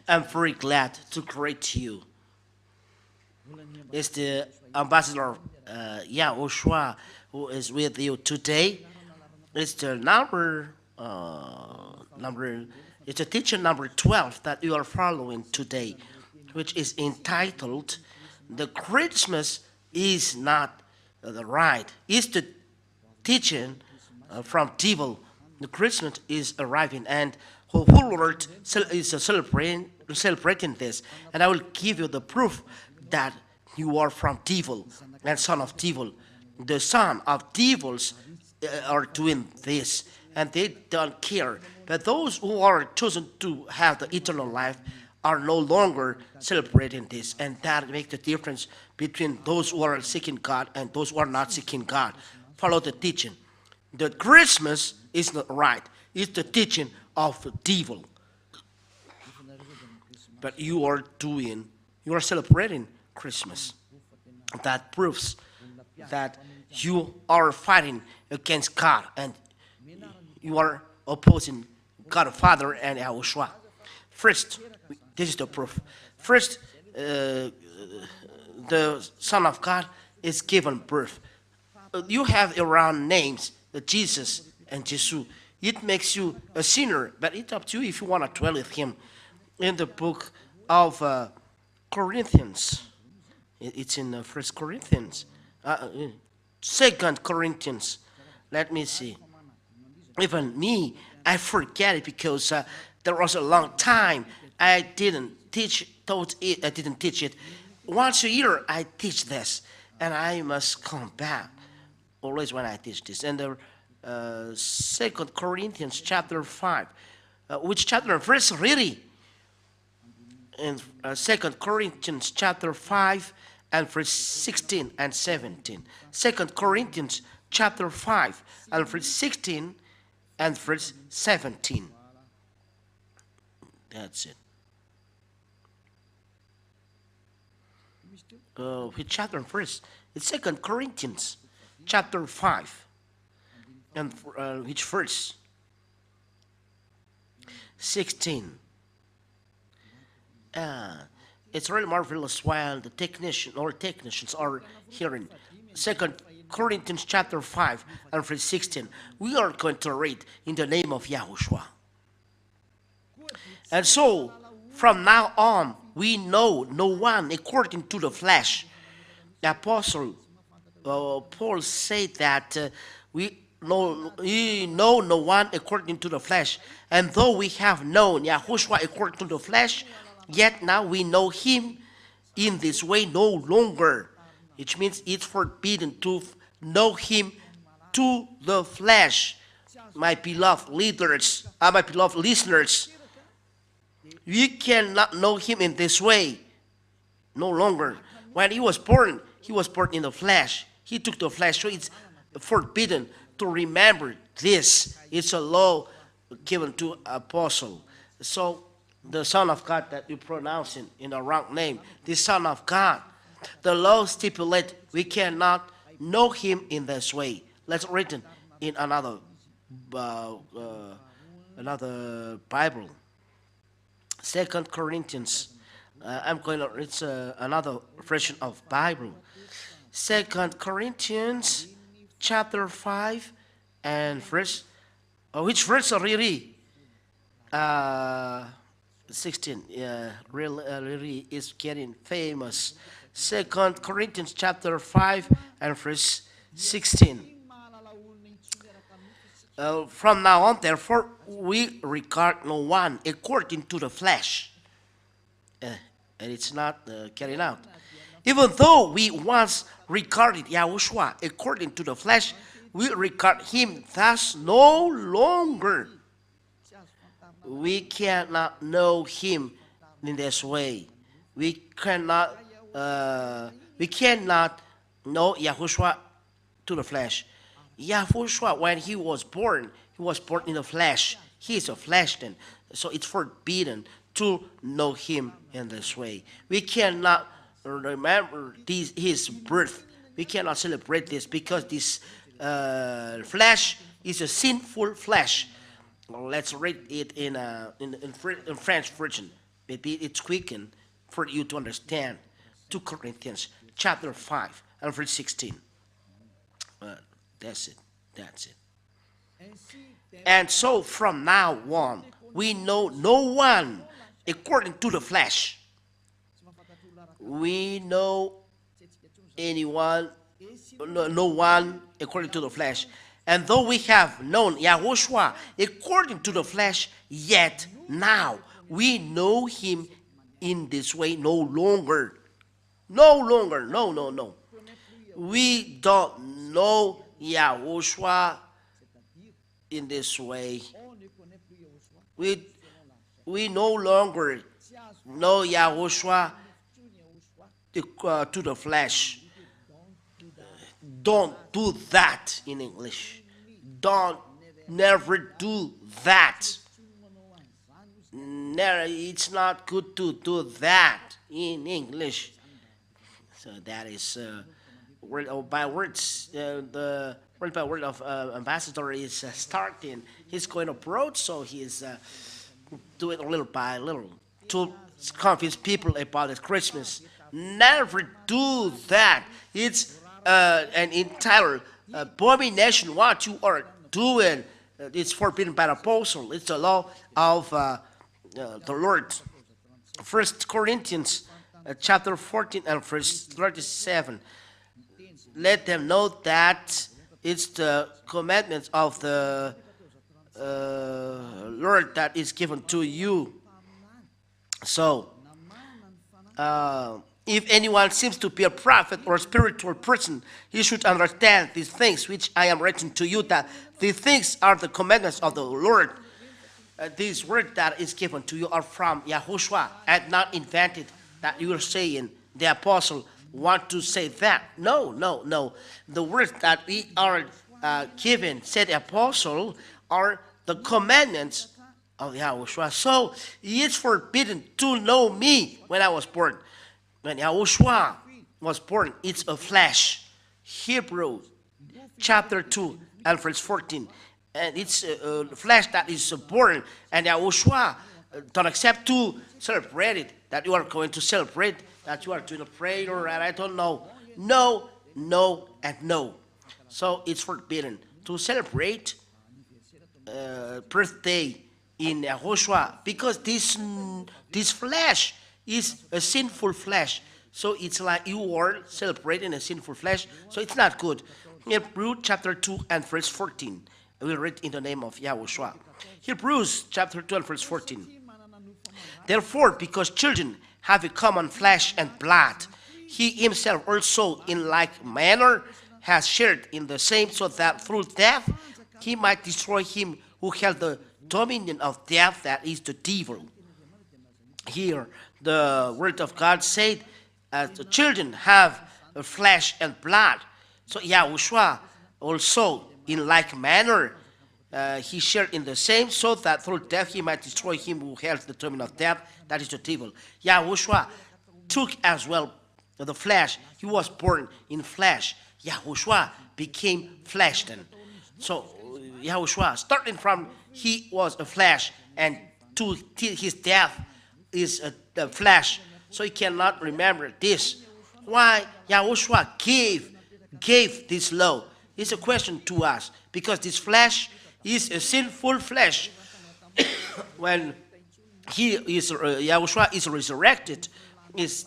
I'm very glad to greet you. It's the ambassador YAHOSHUAH who is with you today. It's the number. It's a teacher number 12 that you are following today, which is entitled "The Christmas is not the right." It's the teaching from devil. The Christmas is arriving, and whole world is celebrating this. And I will give you the proof that you are from devil and son of devil. The son of devils are doing this, and they don't care. But those who are chosen to have the eternal life are no longer celebrating this, and that makes the difference between those who are seeking God and those who are not seeking God. Follow the teaching. The Christmas is not right. It's the teaching of the devil. But you are celebrating Christmas. That proves that you are fighting against God and you are opposing God the Father and YAHOSHUAH. First, this is the proof. First, the Son of God is given birth. You have around names, Jesus and Jesus. It makes you a sinner, but it's up to you if you want to dwell with him. In the book of Corinthians, it's in First Corinthians, Second Corinthians. Let me see. Even me, I forget it because there was a long time I didn't teach it. Once a year I teach this, and I must come back always when I teach this. And the Second Corinthians chapter 5, which chapter and verse really? In Second Corinthians chapter 5 and verse 16 and 17. Second Corinthians chapter 5 and verse 16 and verse 17. That's it. Which chapter and verse? It's Second Corinthians chapter 5 and which verse? 16. It's really marvelous while the technicians are hearing. Second Corinthians chapter 5 and verse 16. We are going to read in the name of YAHOSHUAH. And so, from now on, we know no one according to the flesh. The apostle Paul said that we know no one according to the flesh. And though we have known YAHOSHUAH according to the flesh, yet now we know him in this way no longer. Which means it's forbidden to know him to the flesh. My beloved leaders, my beloved listeners, we cannot know him in this way no longer. When he was born in the flesh. He took the flesh, so it's forbidden to remember this. It's a law given to apostle. So the Son of God that you pronounce in the wrong name, the Son of God, the law stipulates we cannot know him in this way. Let's read it in another Bible. Second Corinthians. It's another version of Bible. Second Corinthians chapter 5 and verse. Which verse really? 16. Yeah, really is getting famous. Second Corinthians chapter 5 and verse 16. From now on, therefore, we regard no one according to the flesh. And it's not carried out. Even though we once regarded YAHOSHUAH according to the flesh, we regard him thus no longer. We cannot know him in this way. We cannot know YAHOSHUAH to the flesh. YAHOSHUAH, when he was born in the flesh. He is a flesh then. So it's forbidden to know him in this way. We cannot remember his birth. We cannot celebrate this because this flesh is a sinful flesh. Well, let's read it in French version. Maybe it's quicker for you to understand. 2 Corinthians chapter 5 and verse 16. Uh, that's it. That's it. And so from now on, we know no one according to the flesh. We know anyone, no one according to the flesh. And though we have known YAHOSHUAH according to the flesh, yet now we know him in this way no longer. No longer. No, no, no. We don't know YAHOSHUAH in this way. We, we no longer know YAHOSHUAH to the flesh. Don't do that in English. Don't never do that. Never, it's not good to do that in English. So that is word by words. The word by word of ambassador is starting. He's going abroad, so he's doing little by little to convince people about the Christmas. Never do that. It's an entire abomination what you are doing. It's forbidden by the apostle. It's the law of the Lord. First Corinthians chapter 14 and verse 37. Let them know that it's the commandments of the Lord that is given to you. So, if anyone seems to be a prophet or a spiritual person, he should understand these things which I am writing to you, that these things are the commandments of the Lord. These words that is given to you are from YAHOSHUAH and not invented that you are saying the apostle want to say that. No, no, no. The words that we are given, said the apostle, are the commandments of YAHOSHUAH. So it's forbidden to know me when I was born. When YAHOSHUAH was born, it's a flesh. Hebrew chapter 2 and verse 14. And it's a flesh that is born. And YAHOSHUAH don't accept to celebrate it, that you are going to celebrate, that you are doing a prayer, and I don't know. No, no, and no. So it's forbidden to celebrate birthday in YAHOSHUAH, because this flesh is a sinful flesh. So it's like you are celebrating a sinful flesh. So it's not good. Hebrews chapter 2 and verse 14. I will read in the name of YAHOSHUAH. Hebrews chapter 2 and verse 14. Therefore, because children have a common flesh and blood, he himself also in like manner has shared in the same, so that through death he might destroy him who held the dominion of death, that is the devil. Here, the word of God said, the children have a flesh and blood. So YAHOSHUAH also in like manner he shared in the same, so that through death he might destroy him who held the dominion of death, that is the devil. YAHOSHUAH took as well the flesh. He was born in flesh. YAHOSHUAH became flesh then. So YAHOSHUAH, starting from he was a flesh, and to his death is the flesh. So he cannot remember this. Why YAHOSHUAH gave this law? It's a question to us, because this flesh is a sinful flesh. When YAHOSHUAH is resurrected,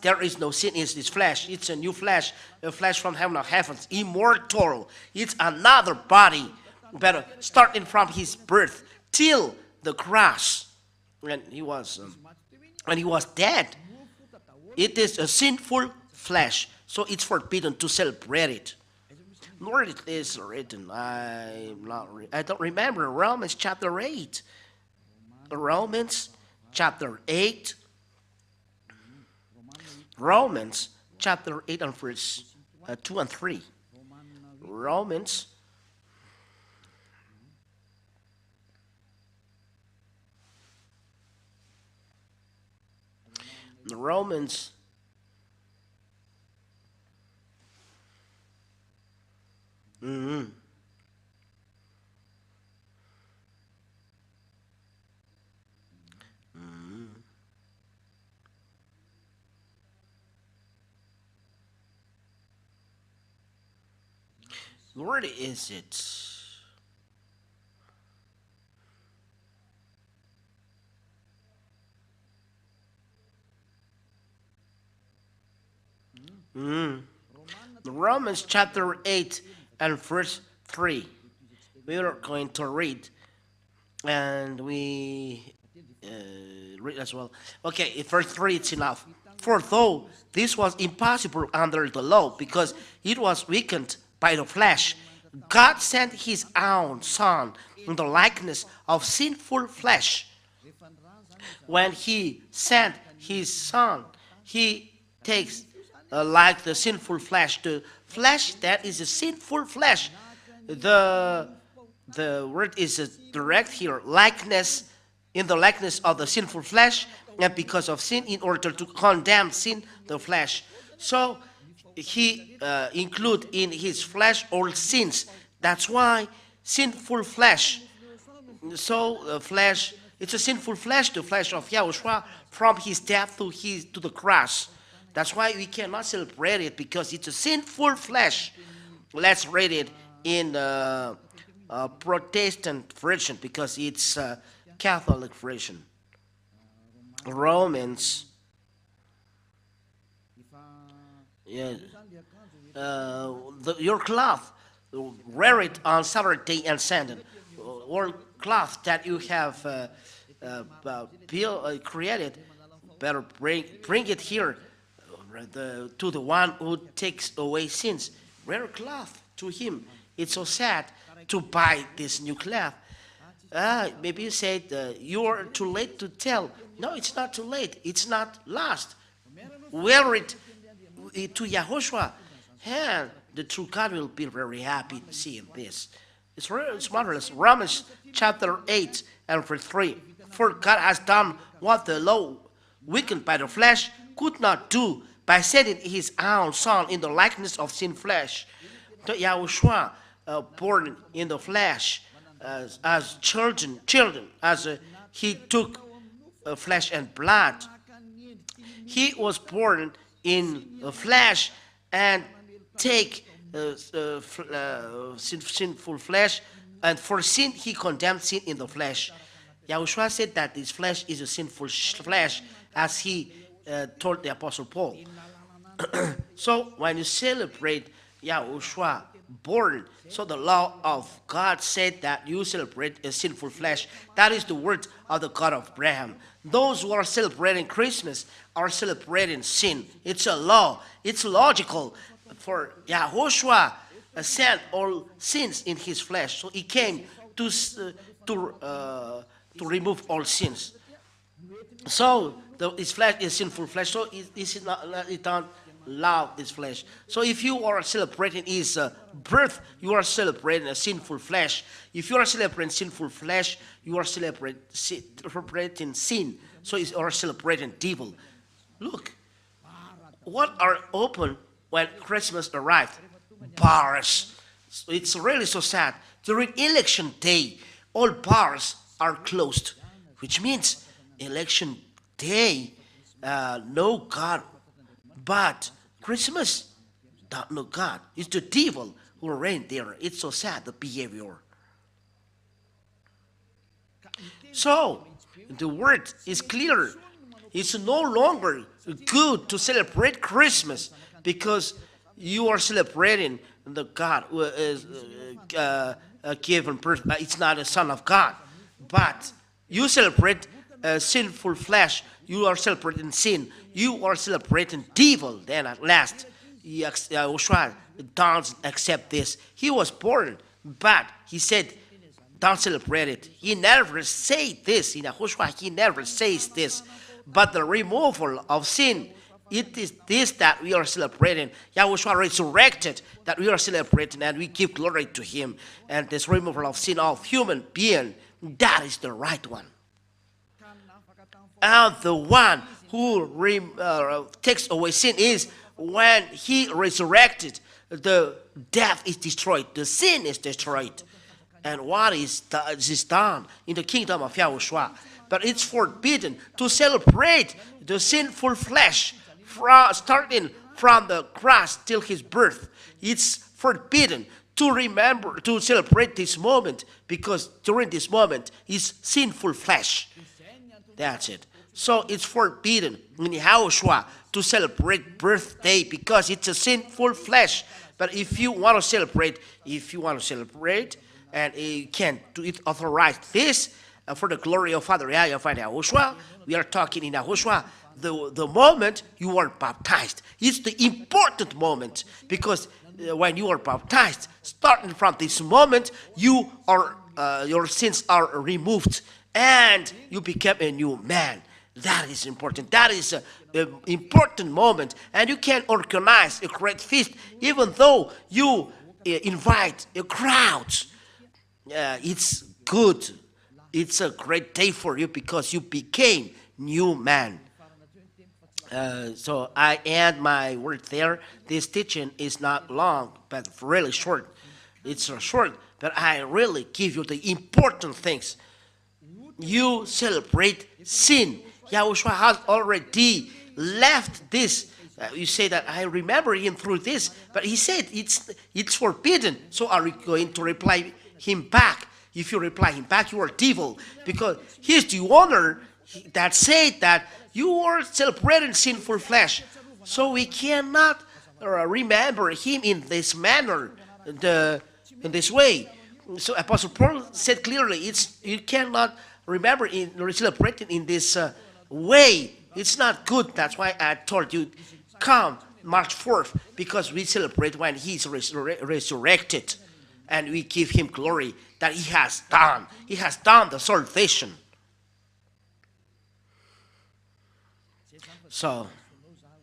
there is no sin in this flesh. It's a new flesh, a flesh from heaven of heavens, immortal. It's another body, but starting from his birth till the cross, when he was dead. It is a sinful flesh, so it's forbidden to celebrate it. Nor it is written. I don't remember. Romans chapter 8. Romans chapter 8. Romans chapter 8 and verse 2 and 3. Romans Romans Where is it? Mm. Romans chapter 8 and verse 3. We are going to read, and we read as well. Okay, in verse 3 it's enough. For though this was impossible under the law, because it was weakened by the flesh, God sent his own Son in the likeness of sinful flesh. When he sent his Son, he takes like the sinful flesh, the flesh that is a sinful flesh. The the word is direct here, likeness, in the likeness of the sinful flesh, and because of sin, in order to condemn sin, the flesh. So he include in his flesh all sins. That's why sinful flesh. So the flesh, it's a sinful flesh, the flesh of Yahushua, from his death to the cross. That's why we cannot celebrate it, because it's a sinful flesh. Let's read it in Protestant version, because it's Catholic version. Romans, yeah, your cloth, wear it on Saturday and Sunday, or cloth that you have created, better bring it here to the one who takes away sins. Wear cloth to him. It's so sad to buy this new cloth. Maybe you said you're too late to tell. No, it's not too late. It's not lost. Wear it to Yahushua, and the true God will be very happy seeing this. It's marvelous. Romans chapter 8 and verse 3. For God has done what the law, weakened by the flesh, could not do, by sending his own Son in the likeness of sin flesh. The Yahushua, born in the flesh, as children, as he took flesh and blood. He was born in the flesh and take sinful flesh, and for sin he condemned sin in the flesh. Yahushua said that this flesh is a sinful flesh, as he told the Apostle Paul. So when you celebrate Yahushua born, so the law of God said that you celebrate a sinful flesh. That is the word of the God of Abraham. Those who are celebrating Christmas are celebrating sin. It's a law. It's logical. For Yahushua sent all sins in his flesh, so he came to remove all sins. So his flesh is sinful flesh. So it don't love this flesh. So if you are celebrating his birth, you are celebrating a sinful flesh. If you are celebrating sinful flesh, you are celebrating sin. So you are celebrating devil. Look, what are open when Christmas arrived? Bars. So it's really so sad. During election day, all bars are closed, which means election day, no God. But Christmas, don't know God. It's the devil who reign there. It's so sad, the behavior. So, the word is clear. It's no longer good to celebrate Christmas, because you are celebrating the God who is given birth. It's not a son of God. But you celebrate sinful flesh. You are celebrating sin. You are celebrating devil. Then at last, Yahushua don't accept this. He was born, but he said, don't celebrate it. He never said this. In Yahushua, he never says this. But the removal of sin, it is this that we are celebrating. Yahushua resurrected, that we are celebrating, and we give glory to him. And this removal of sin of human being, that is the right one. And the one who takes away sin is when he resurrected, the death is destroyed, the sin is destroyed. And what is done in the kingdom of Yahushua? But it's forbidden to celebrate the sinful flesh starting from the cross till his birth. It's forbidden to remember, to celebrate this moment, because during this moment is sinful flesh. That's it. So it's forbidden in YAHOSHUAH to celebrate birthday because it's a sinful flesh. But if you want to celebrate, and you can do it, authorize this for the glory of Father YAHVAH YAHOSHUAH. We are talking in YAHOSHUAH. The moment you are baptized, it's the important moment, because when you are baptized, starting from this moment, you are your sins are removed and you become a new man. That is important. That is an important moment, and you can organize a great feast, even though you invite a crowd. It's good. It's a great day for you because you became new man. So I end my word there. This teaching is not long, but really short. It's short, but I really give you the important things. You celebrate sin. YAHOSHUAH has already left this. You say that I remember him through this, but he said it's forbidden. So are you going to reply him back? If you reply him back, you are devil, because he's the owner that said that you are celebrating sinful flesh. So we cannot remember him in this manner, in this way. So Apostle Paul said clearly, you cannot remember celebrating in this way. It's not good. That's why I told you, come March 4th, because we celebrate when he's resurrected, and we give him glory that he has done. He has done the salvation. So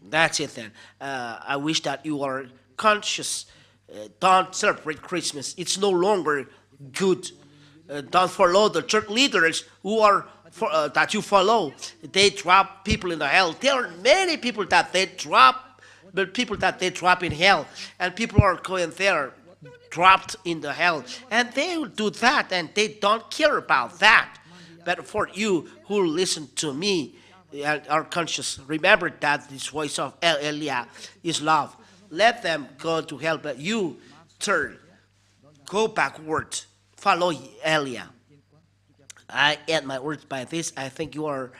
that's it then. I wish that you are conscious. Don't celebrate Christmas. It's no longer good. Don't follow the church leaders who are that you follow. They drop people in the hell. There are many people that they drop, but people that they drop in hell, and people are going there dropped in the hell, and they will do that, and they don't care about that. But for you who listen to me and are conscious, remember that this voice of Elia is love. Let them go to hell, but you turn, go backward, follow Elia. I end my words by this. I think you are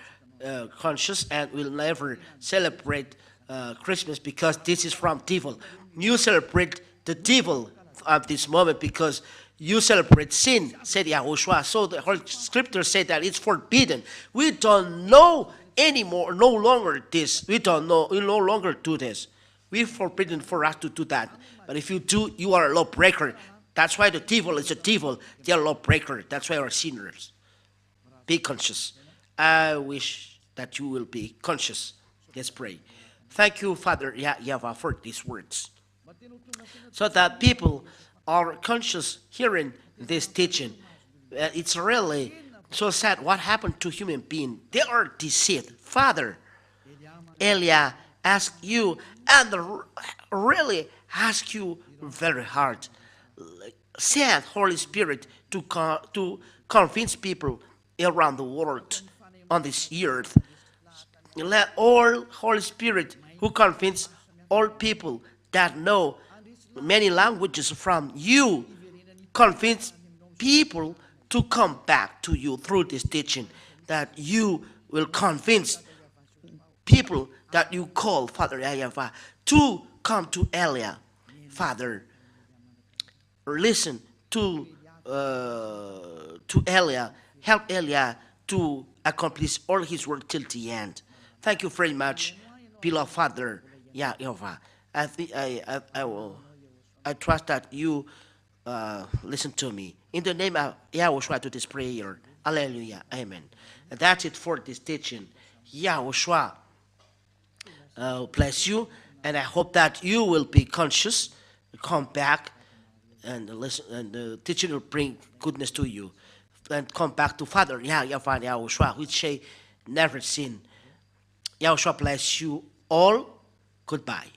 conscious and will never celebrate Christmas, because this is from devil. You celebrate the devil at this moment because you celebrate sin, said YAHOSHUAH. So the whole scripture said that it's forbidden. We don't know anymore, no longer this. We don't know, we no longer do this. We're forbidden for us to do that. But if you do, you are a lawbreaker. That's why the devil is a devil. They are lawbreaker. That's why we are sinners. Be conscious. I wish that you will be conscious. Let's pray. Thank you, Father YAHVAH, for these words, so that people are conscious hearing this teaching. It's really so sad what happened to human beings. They are deceived. Father, Elia asked you, and really ask you very hard. Send Holy Spirit to convince people around the world on this earth. Let all Holy Spirit who convince all people that know many languages from you, convince people to come back to you through this teaching, that you will convince people that you call Father YAHVAH to come to Elia. Father, listen to Elia, help Elia to accomplish all his work till the end. Thank you very much, beloved Father YAHVAH. I trust that you listen to me. In the name of YAHOSHUAH, to this prayer. Hallelujah. Amen. And that's it for this teaching. YAHOSHUAH bless you, and I hope that you will be conscious, come back, and listen, and the teaching will bring goodness to you. And come back to Father YAHVAH YAHOSHUAH, which say never sin. YAHOSHUAH bless you all. Goodbye.